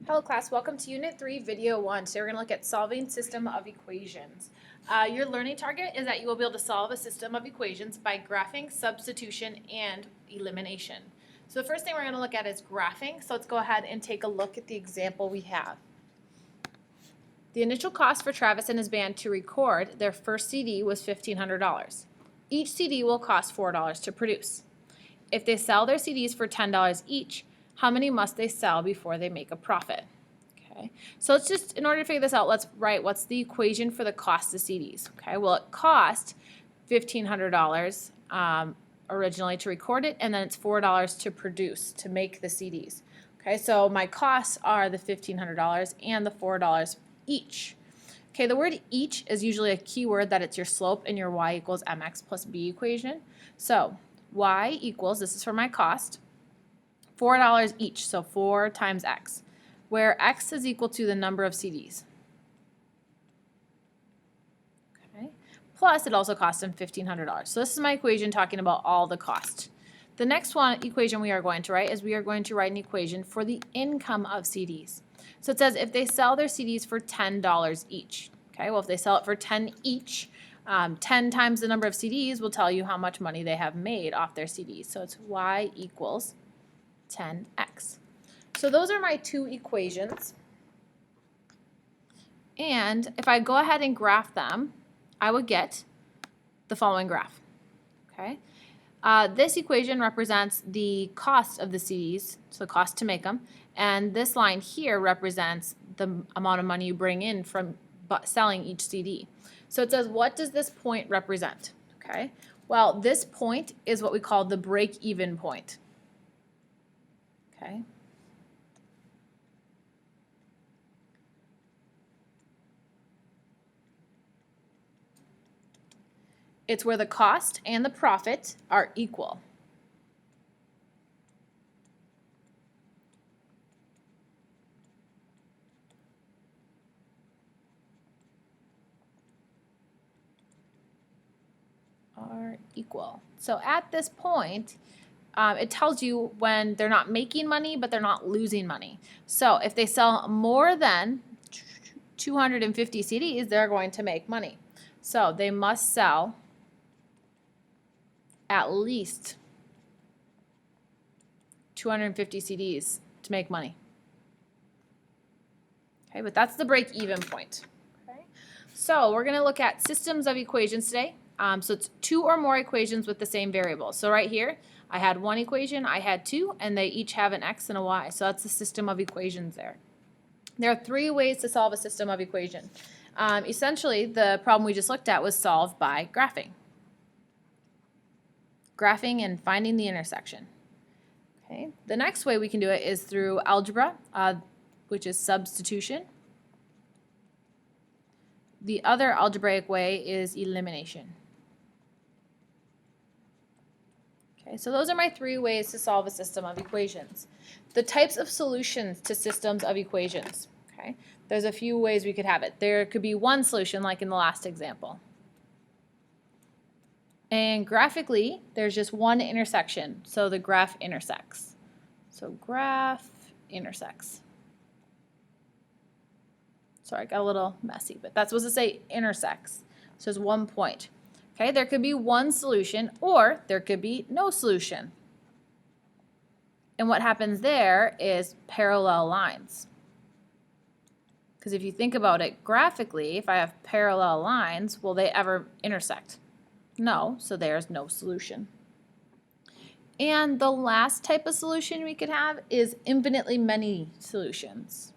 Hello class, welcome to Unit 3, Video 1. Today we're going to look at solving system of equations. Your learning target is that you will be able to solve a system of equations by graphing, substitution, and elimination. So the first thing we're going to look at is graphing. So let's go ahead and take a look at the example we have. The initial cost for Travis and his band to record their first CD was $1,500. Each CD will cost $4 to produce. If they sell their CDs for $10 each, how many must they sell before they make a profit? Okay, so let's just, in order to figure this out, let's write what's the equation for the cost of CDs. Okay, well, it cost $1,500 originally to record it, and then it's $4 to produce, to make the CDs. Okay, so my costs are the $1,500 and the $4 each. Okay, the word each is usually a keyword that it's your slope in your y equals mx plus b equation. So y equals, this is for my cost, $4 each, so 4 times x, where x is equal to the number of CDs. Okay. Plus, it also costs them $1,500. So this is my equation talking about all the cost. The next equation we are going to write is we are going to write an equation for the income of CDs. So it says if they sell their CDs for $10 each. Okay, well, if they sell it for 10 each, 10 times the number of CDs will tell you how much money they have made off their CDs. So it's y equals 10x. So those are my two equations. And if I go ahead and graph them, I would get the following graph. Okay. This equation represents the cost of the CDs, so the cost to make them, and this line here represents the amount of money you bring in from selling each CD. So it says, what does this point represent? Okay. Well, this point is what we call the break-even point. Okay. It's where the cost and the profit are equal. Are equal. So at this point, it tells you when they're not making money, but they're not losing money. So if they sell more than 250 CDs, they're going to make money. So they must sell at least 250 CDs to make money. Okay, but that's the break-even point. Okay, so we're going to look at systems of equations today. So it's two or more equations with the same variable. So right here, I had one equation, I had two, and they each have an x and a y. So that's the system of equations there. There are three ways to solve a system of equation. Essentially, the problem we just looked at was solved by graphing. Graphing and finding the intersection. Okay. The next way we can do it is through algebra, which is substitution. The other algebraic way is elimination. Okay, so those are my three ways to solve a system of equations. The types of solutions to systems of equations. Okay, there's a few ways we could have it. There could be one solution, like in the last example. And graphically, there's just one intersection, so the graph intersects. So graph intersects. Sorry, I got a little messy, but that's supposed to say intersects. So it's one point. Okay, there could be one solution, or there could be no solution. And what happens there is parallel lines. Because if you think about it graphically, if I have parallel lines, will they ever intersect? No, so there's no solution. And the last type of solution we could have is infinitely many solutions.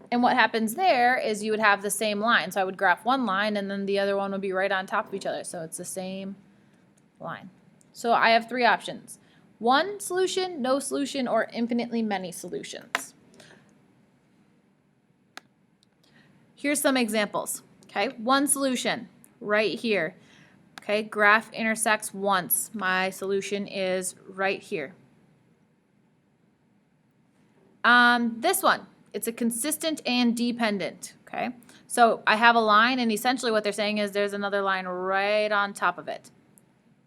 And what happens there is you would have the same line. So I would graph one line and then the other one would be right on top of each other. So it's the same line. So I have three options. One solution, no solution, or infinitely many solutions. Here's some examples. Okay, one solution right here. Okay, graph intersects once. My solution is right here. This one. It's a consistent and dependent, okay? So I have a line, and essentially what they're saying is there's another line right on top of it.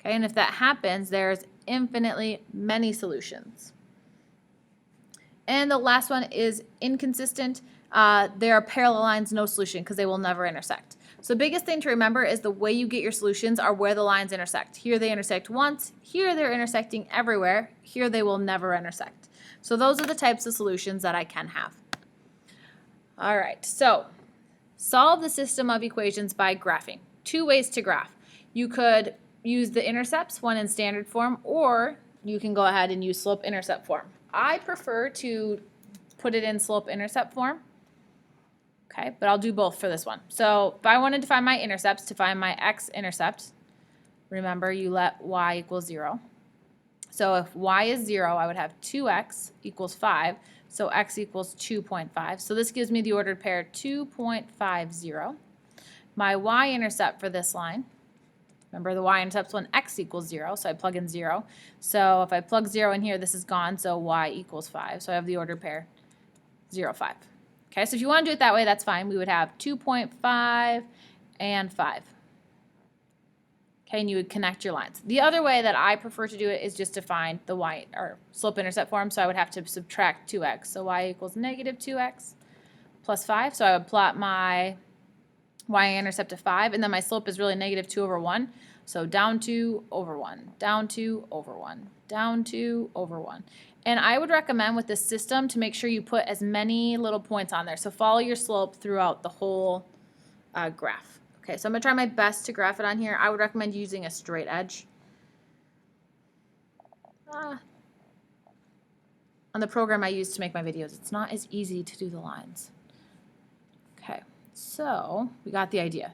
Okay, and if that happens, there's infinitely many solutions. And the last one is inconsistent. There are parallel lines, no solution, because they will never intersect. So the biggest thing to remember is the way you get your solutions are where the lines intersect. Here they intersect once, here they're intersecting everywhere, here they will never intersect. So those are the types of solutions that I can have. All right, so solve the system of equations by graphing. Two ways to graph. You could use the intercepts, one in standard form, or you can go ahead and use slope-intercept form. I prefer to put it in slope-intercept form. Okay, but I'll do both for this one. So if I wanted to find my intercepts, to find my x-intercept, remember you let y equal 0. So if y is 0, I would have 2x equals 5, so x equals 2.5. So this gives me the ordered pair 2.50. My y-intercept for this line, remember the y-intercept's when x equals 0, so I plug in 0. So if I plug 0 in here, this is gone, so y equals 5. So I have the ordered pair 0, 5. Okay, so if you want to do it that way, that's fine. We would have 2.5 and 5. Okay, and you would connect your lines. The other way that I prefer to do it is just to find the y, or slope-intercept form, so I would have to subtract 2x. So y equals negative 2x plus 5. So I would plot my y-intercept of 5, and then my slope is really negative 2 over 1. So down 2 over 1, down 2 over 1, down 2 over 1. And I would recommend with this system to make sure you put as many little points on there. So follow your slope throughout the whole graph. Okay, so I'm going to try my best to graph it on here. I would recommend using a straight edge. On the program I use to make my videos, it's not as easy to do the lines. Okay, so we got the idea.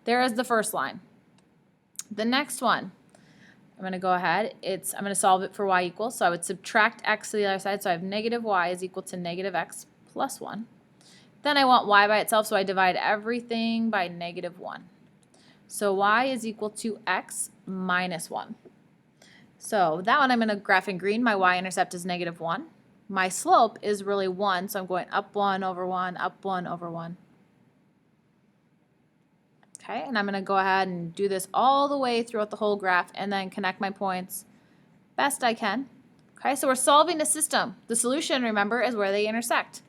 There is the first line. The next one, I'm going to go ahead, I'm going to solve it for y equals, so I would subtract x to the other side, so I have negative y is equal to negative x plus 1. Then I want y by itself, so I divide everything by negative 1. So y is equal to x minus 1. So that one I'm going to graph in green. My y-intercept is negative 1. My slope is really 1, so I'm going up 1 over 1, up 1 over 1. Okay, and I'm going to go ahead and do this all the way throughout the whole graph and then connect my points best I can. Okay, so we're solving a system. The solution, remember, is where they intersect.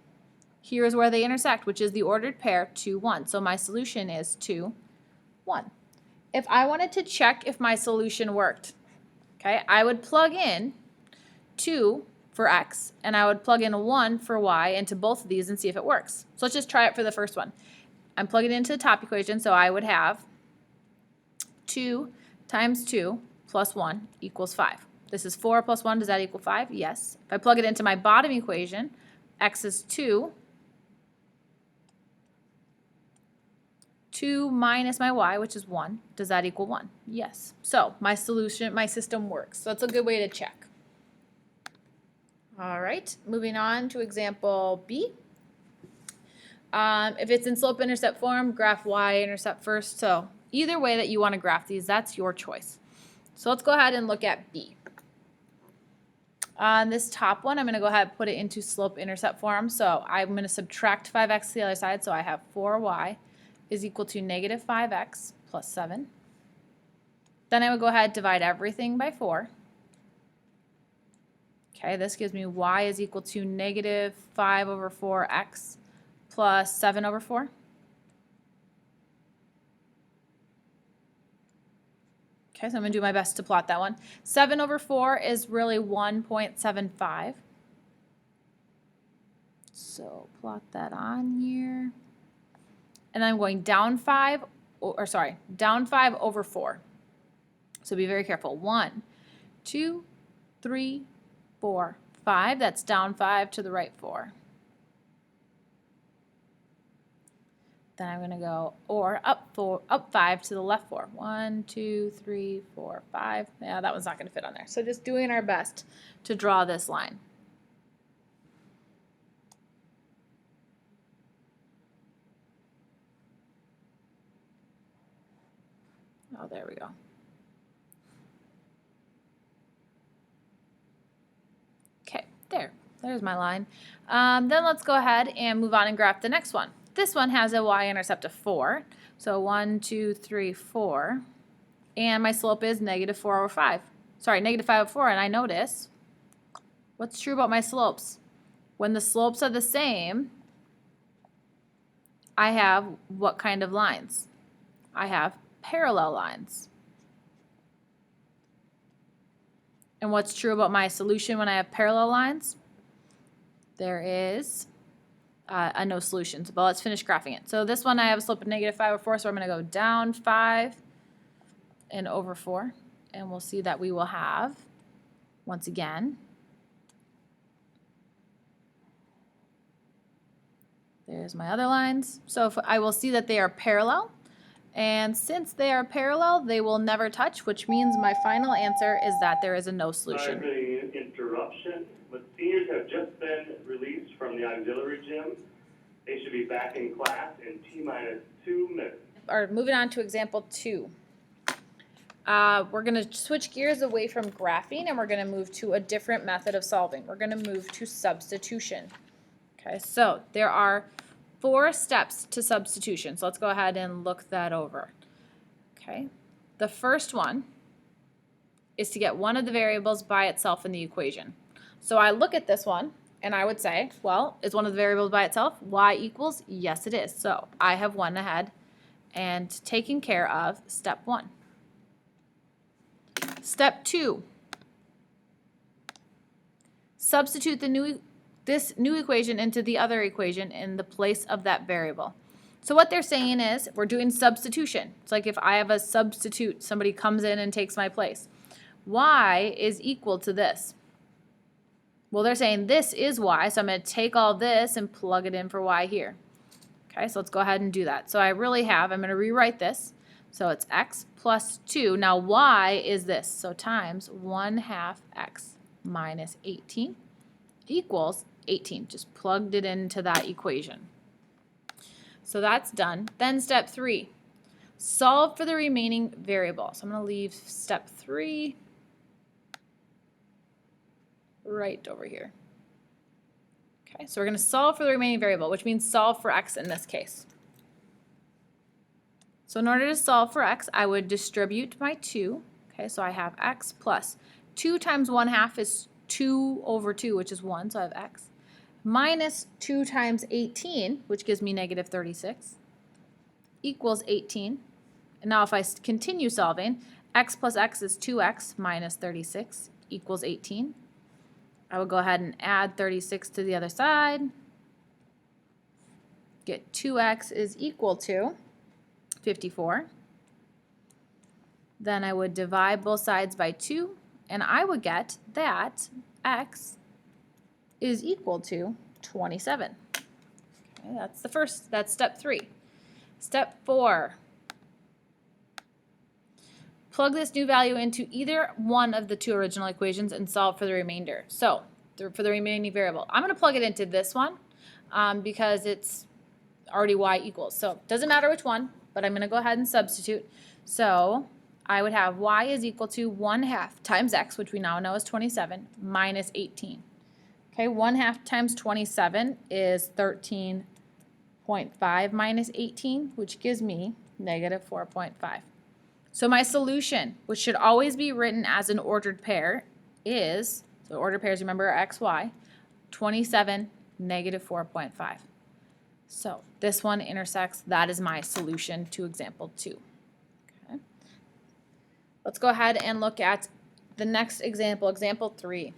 Here is where they intersect, which is the ordered pair 2, 1. So my solution is 2, 1. If I wanted to check if my solution worked, okay, I would plug in 2 for x, and I would plug in 1 for y into both of these and see if it works. So let's just try it for the first one. I'm plugging it into the top equation, so I would have 2 times 2 plus 1 equals 5. This is 4 plus 1, does that equal 5? Yes. If I plug it into my bottom equation, x is 2. 2 minus my y, which is 1. Does that equal 1? Yes. So my solution, my system works. So that's a good way to check. All right, moving on to example B. If it's in slope-intercept form, graph y-intercept first. So either way that you want to graph these, that's your choice. So let's go ahead and look at B. On this top one, I'm going to go ahead and put it into slope-intercept form. So I'm going to subtract 5x to the other side. So I have 4y is equal to negative 5x plus 7. Then I would go ahead and divide everything by 4. Okay, this gives me y is equal to negative 5 over 4x plus 7 over 4. Okay, so I'm going to do my best to plot that one. 7 over 4 is really 1.75. So plot that on here. And I'm going down 5, down 5 over 4. So be very careful. 1, 2, 3, 4, 5. That's down 5 to the right 4. Then I'm going to go, or up 5 to the left 4. 1, 2, 3, 4, 5. Yeah, that one's not going to fit on there. So just doing our best to draw this line. Oh, there we go. Okay, there's my line. Then let's go ahead and move on and graph the next one. this one has a y-intercept of 4. So 1, 2, 3, 4. And my slope is negative 4 over 5. Sorry, negative 5 over 4. And I notice, what's true about my slopes? When the slopes are the same, I have what kind of lines? I have parallel lines. And what's true about my solution when I have parallel lines? There is a no solution. But let's finish graphing it. So this one I have a slope of negative 5 over 4, so I'm going to go down 5 and over 4. And we'll see that we will have, once again, there's my other lines. So if I will see that they are parallel. And since they are parallel, they will never touch, which means my final answer is that there is a no solution. Sorry for the interruption, but seniors have just been released from the auxiliary gym. They should be back in class in T-minus 2 minutes. Or moving on to example 2. We're going to switch gears away from graphing and we're going to move to a different method of solving. We're going to move to substitution. Okay, so there are 4 steps to substitution. So let's go ahead and look that over. Okay, the first one is to get one of the variables by itself in the equation. So I look at this one and I would say, well, is one of the variables by itself? Y equals? Yes, it is. So I have went ahead and taken care of step 1. Step 2, substitute this new equation into the other equation in the place of that variable. So what they're saying is we're doing substitution. It's like if I have a substitute, somebody comes in and takes my place. Y is equal to this. Well, they're saying this is y, so I'm going to take all this and plug it in for y here. Okay, so let's go ahead and do that. So I'm going to rewrite this. So it's x plus 2. Now y is this, so times 1/2 x minus 18 equals 18. Just plugged it into that equation. So that's done. Then step 3, solve for the remaining variable. So I'm going to leave step 3 right over here. Okay, so we're going to solve for the remaining variable, which means solve for x in this case. So in order to solve for x, I would distribute my 2. Okay, so I have x plus 2 times 1/2 is 2 over 2, which is 1, so I have x, minus 2 times 18, which gives me negative 36, equals 18. And now if I continue solving, x plus x is 2x minus 36 equals 18. I will go ahead and add 36 to the other side. Get 2x is equal to 54. Then I would divide both sides by 2, and I would get that x is equal to 27. Okay, that's step 3. Step 4. Plug this new value into either one of the 2 original equations and solve for the remainder. So, for the remaining variable, I'm going to plug it into this one because it's already y equals. So, it doesn't matter which one, but I'm going to go ahead and substitute. So, I would have y is equal to 1/2 times x, which we now know is 27, minus 18. Okay, 1/2 times 27 is 13.5 minus 18, which gives me negative 4.5. So my solution, which should always be written as an ordered pair, is, so ordered pairs, remember, are x, y, 27, negative 4.5. So this one intersects. That is my solution to example 2. Okay. Let's go ahead and look at the next example, example 3.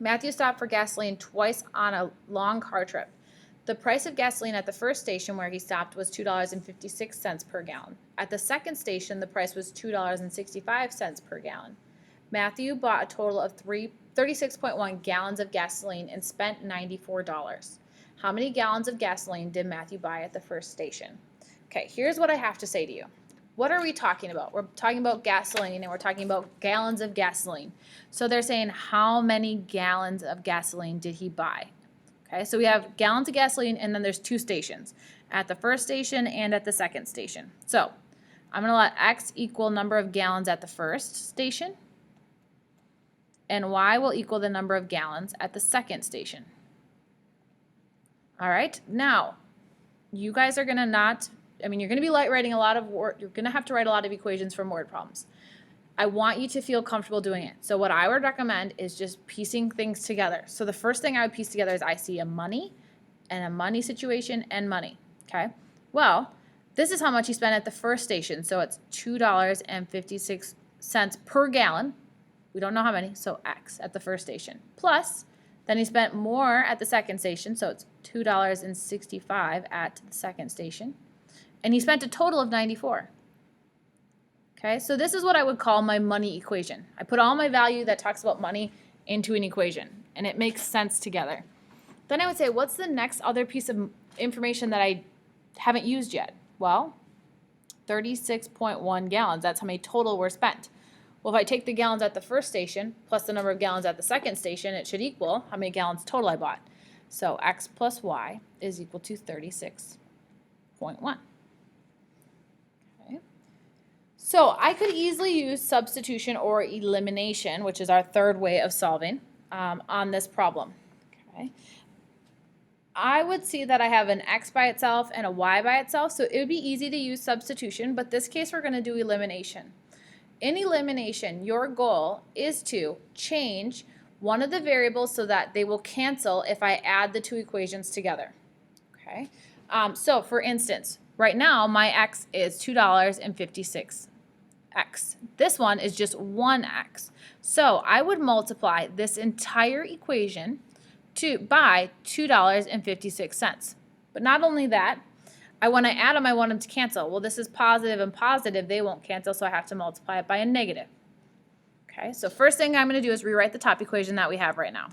Matthew stopped for gasoline twice on a long car trip. The price of gasoline at the first station where he stopped was $2.56 per gallon. At the second station, the price was $2.65 per gallon. Matthew bought a total of 36.1 gallons of gasoline and spent $94. How many gallons of gasoline did Matthew buy at the first station? Okay, here's what I have to say to you. What are we talking about? We're talking about gasoline, and we're talking about gallons of gasoline. So they're saying how many gallons of gasoline did he buy? Okay, so we have gallons of gasoline, and then there's 2 stations, at the first station and at the second station. So I'm going to let x equal number of gallons at the first station, and y will equal the number of gallons at the second station. All right, now you guys are gonna not, I mean, you're gonna be writing a lot of word, you're gonna have to write a lot of equations from word problems. I want you to feel comfortable doing it. So what I would recommend is just piecing things together. So the first thing I would piece together is I see a money and a money situation and money, okay? Well, this is how much he spent at the first station. So it's $2.56 per gallon. We don't know how many, so X at the first station. Plus, then he spent more at the second station, so it's $2.65 at the second station. And he spent a total of 94. Okay, so this is what I would call my money equation. I put all my value that talks about money into an equation, and it makes sense together. Then I would say, what's the next other piece of information that I haven't used yet? Well, 36.1 gallons. That's how many total were spent. Well, if I take the gallons at the first station plus the number of gallons at the second station, it should equal how many gallons total I bought. So X plus Y is equal to 36.1. So I could easily use substitution or elimination, which is our third way of solving on this problem. Okay. I would see that I have an X by itself and a Y by itself, so it would be easy to use substitution, but this case we're going to do elimination. In elimination, your goal is to change one of the variables so that they will cancel if I add the two equations together. Okay. So for instance, right now my X is $2.56. X. This one is just 1x. So I would multiply this entire equation by $2.56. But not only that, when I add them, I want them to cancel. Well, this is positive and positive. They won't cancel, so I have to multiply it by a negative. Okay, so first thing I'm going to do is rewrite the top equation that we have right now.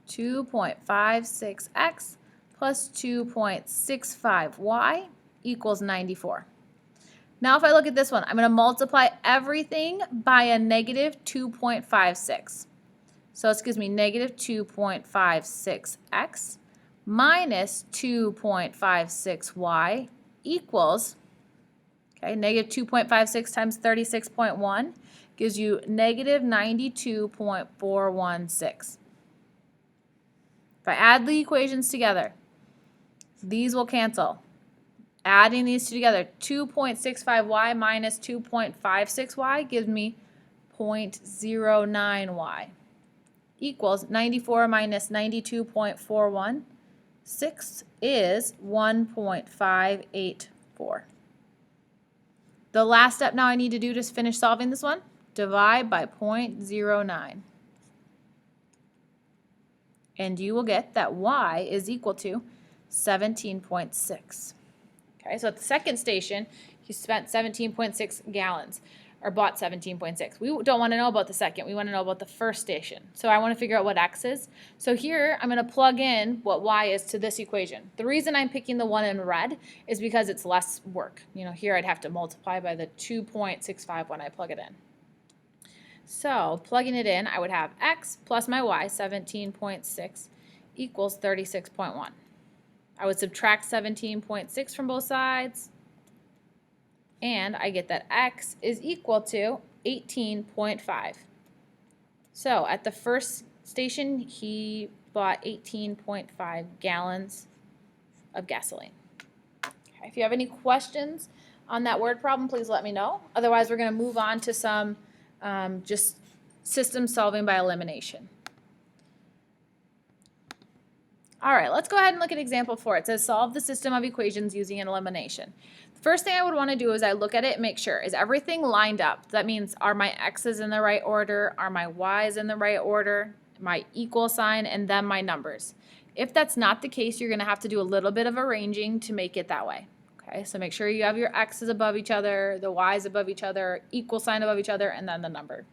2.56x plus 2.65y equals 94. Now if I look at this one, I'm going to multiply everything by a negative 2.56. So this gives me negative 2.56x minus 2.56y equals, okay, negative 2.56 times 36.1 gives you negative 92.416. If I add the equations together, these will cancel. Adding these two together, 2.65y minus 2.56y gives me 0.09y equals 94 minus 92.416 is 1.584. The last step now I need to do to finish solving this one, divide by 0.09. And you will get that y is equal to 17.6. Okay, so at the second station, he spent 17.6 gallons, or bought 17.6. We don't want to know about the second. We want to know about the first station. So I want to figure out what X is. So here, I'm going to plug in what Y is to this equation. The reason I'm picking the one in red is because it's less work. You know, here I'd have to multiply by the 2.65 when I plug it in. So plugging it in, I would have X plus my Y, 17.6, equals 36.1. I would subtract 17.6 from both sides, and I get that X is equal to 18.5. So at the first station, he bought 18.5 gallons of gasoline. Okay, if you have any questions on that word problem, please let me know. Otherwise, we're going to move on to some just system solving by elimination. All right, let's go ahead and look at example 4. It says solve the system of equations using an elimination. The first thing I would want to do is I look at it and make sure, is everything lined up? That means, are my x's in the right order? Are my y's in the right order? My equal sign, and then my numbers. If that's not the case, you're going to have to do a little bit of arranging to make it that way. Okay, so make sure you have your x's above each other, the y's above each other, equal sign above each other, and then the number.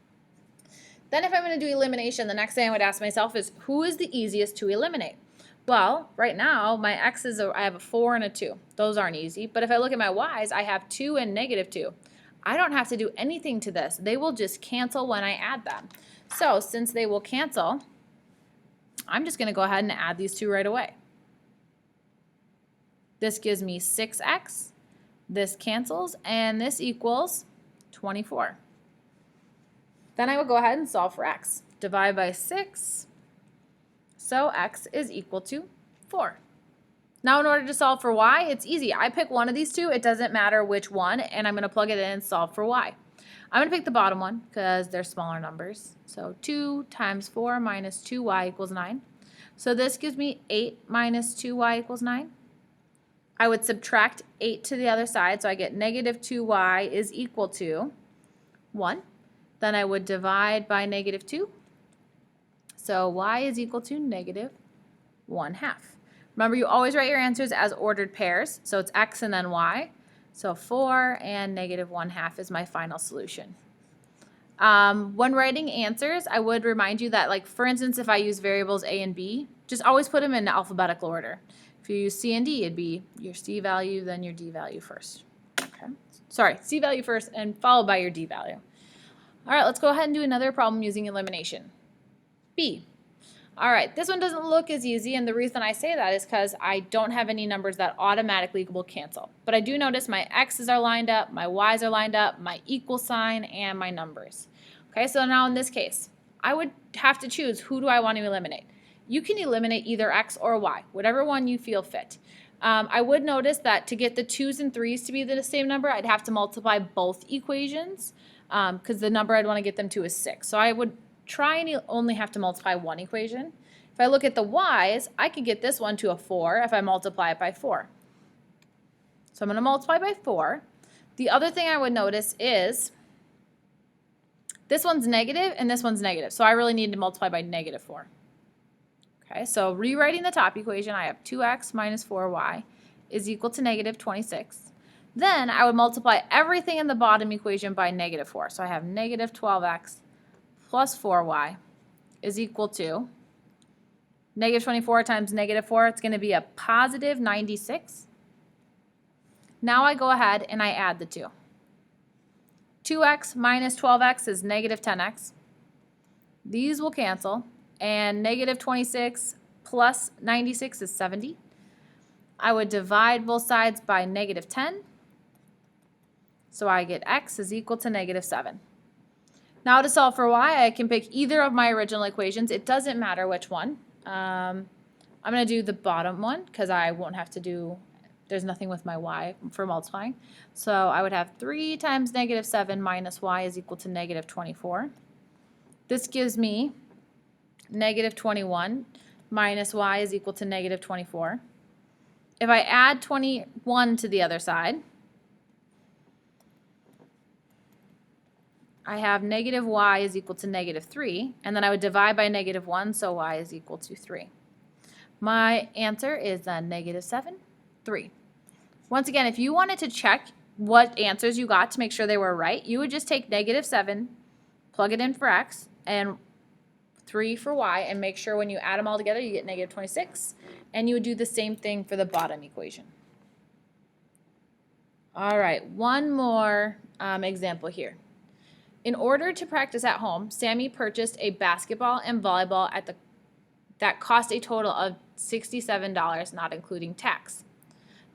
Then if I'm going to do elimination, the next thing I would ask myself is, who is the easiest to eliminate? Well, right now, my x's, I have a 4 and a 2. Those aren't easy. But if I look at my y's, I have 2 and negative 2. I don't have to do anything to this. They will just cancel when I add them. So since they will cancel, I'm just going to go ahead and add these two right away. This gives me 6x. This cancels, and this equals 24. Then I will go ahead and solve for x. Divide by 6. So x is equal to 4. Now in order to solve for y, it's easy. I pick one of these two, it doesn't matter which one, and I'm going to plug it in and solve for y. I'm going to pick the bottom one because they're smaller numbers. So 2 times 4 minus 2y equals 9. So this gives me 8 minus 2y equals 9. I would subtract 8 to the other side, so I get negative 2y is equal to 1. Then I would divide by negative 2. So y is equal to negative 1/2. Remember, you always write your answers as ordered pairs, so it's x and then y. So 4 and negative 1/2 is my final solution. When writing answers, I would remind you that, like, for instance, if I use variables a and b, just always put them in alphabetical order. If you use c and d, it'd be your c value, then your d value first. Okay. Sorry, c value first and followed by your d value. All right, let's go ahead and do another problem using elimination. B. All right, this one doesn't look as easy, and the reason I say that is because I don't have any numbers that automatically will cancel. But I do notice my x's are lined up, my y's are lined up, my equal sign, and my numbers. Okay, so now in this case, I would have to choose who do I want to eliminate. You can eliminate either x or y, whatever one you feel fit. I would notice that to get the 2's and 3's to be the same number, I'd have to multiply both equations because the number I'd want to get them to is 6. So I would try and only have to multiply one equation. If I look at the y's, I could get this one to a 4 if I multiply it by 4. So I'm going to multiply by 4. The other thing I would notice is this one's negative and this one's negative. So I really need to multiply by negative 4. Okay, so rewriting the top equation, I have 2x minus 4y is equal to negative 26. Then I would multiply everything in the bottom equation by negative 4. So I have negative 12x plus 4y is equal to negative 24 times negative 4. It's going to be a positive 96. Now I go ahead and I add the two. 2x minus 12x is negative 10x. These will cancel. And negative 26 plus 96 is 70. I would divide both sides by negative 10. So I get x is equal to negative 7. Now to solve for y, I can pick either of my original equations. It doesn't matter which one. I'm going to do the bottom one because I won't have to do, there's nothing with my y for multiplying. So I would have 3 times negative 7 minus y is equal to negative 24. This gives me negative 21 minus y is equal to negative 24. If I add 21 to the other side, I have negative y is equal to negative 3, and then I would divide by negative 1, so y is equal to 3. My answer is negative 7, 3. Once again, if you wanted to check what answers you got to make sure they were right, you would just take negative 7, plug it in for x, and 3 for y, and make sure when you add them all together you get negative 26, and you would do the same thing for the bottom equation. All right, one more example here. In order to practice at home, Sammy purchased a basketball and volleyball that cost a total of $67, not including tax.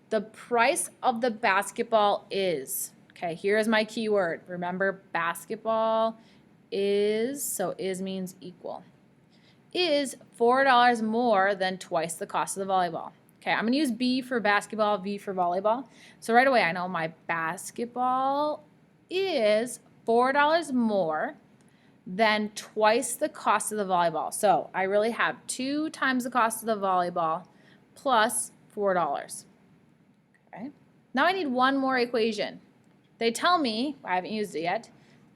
The price of the basketball is, okay, here is my key word. Remember, basketball is, so is means equal, is $4 more than twice the cost of the volleyball. Okay, I'm going to use B for basketball, V for volleyball. So right away I know my basketball is $4 more than twice the cost of the volleyball. So I really have 2 times the cost of the volleyball plus $4. Okay. Now I need one more equation. They tell me, I haven't used it yet,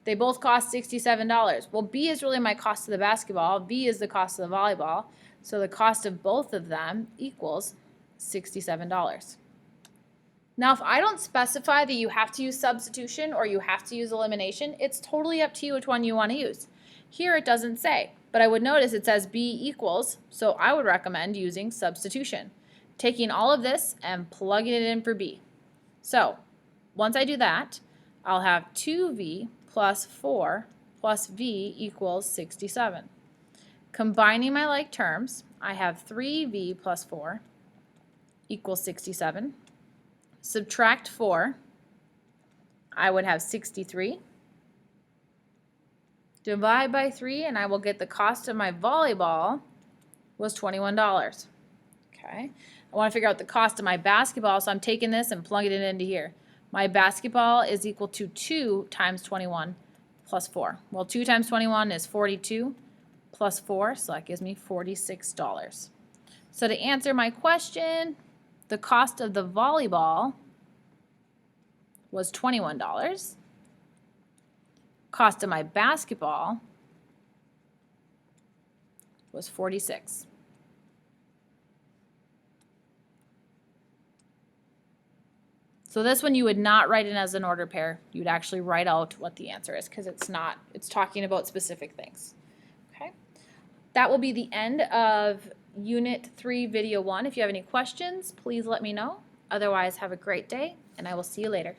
they both cost $67. Well, B is really my cost of the basketball, V is the cost of the volleyball, so the cost of both of them equals $67. Now, if I don't specify that you have to use substitution or you have to use elimination, it's totally up to you which one you want to use. Here it doesn't say, but I would notice it says B equals, so I would recommend using substitution. Taking all of this and plugging it in for B. So, once I do that, I'll have 2V plus 4 plus V equals 67. Combining my like terms, I have 3V plus 4 equals 67. Subtract 4, I would have 63. Divide by 3, and I will get the cost of my volleyball was $21. Okay. I want to figure out the cost of my basketball, so I'm taking this and plugging it into here. My basketball is equal to 2 times 21 plus 4. Well, 2 times 21 is 42 plus 4, so that gives me $46. So to answer my question, the cost of the volleyball was $21. Cost of my basketball was $46. So this one you would not write in as an order pair. You would actually write out what the answer is because it's talking about specific things. Okay. That will be the end of Unit 3, Video 1. If you have any questions, please let me know. Otherwise, have a great day, and I will see you later.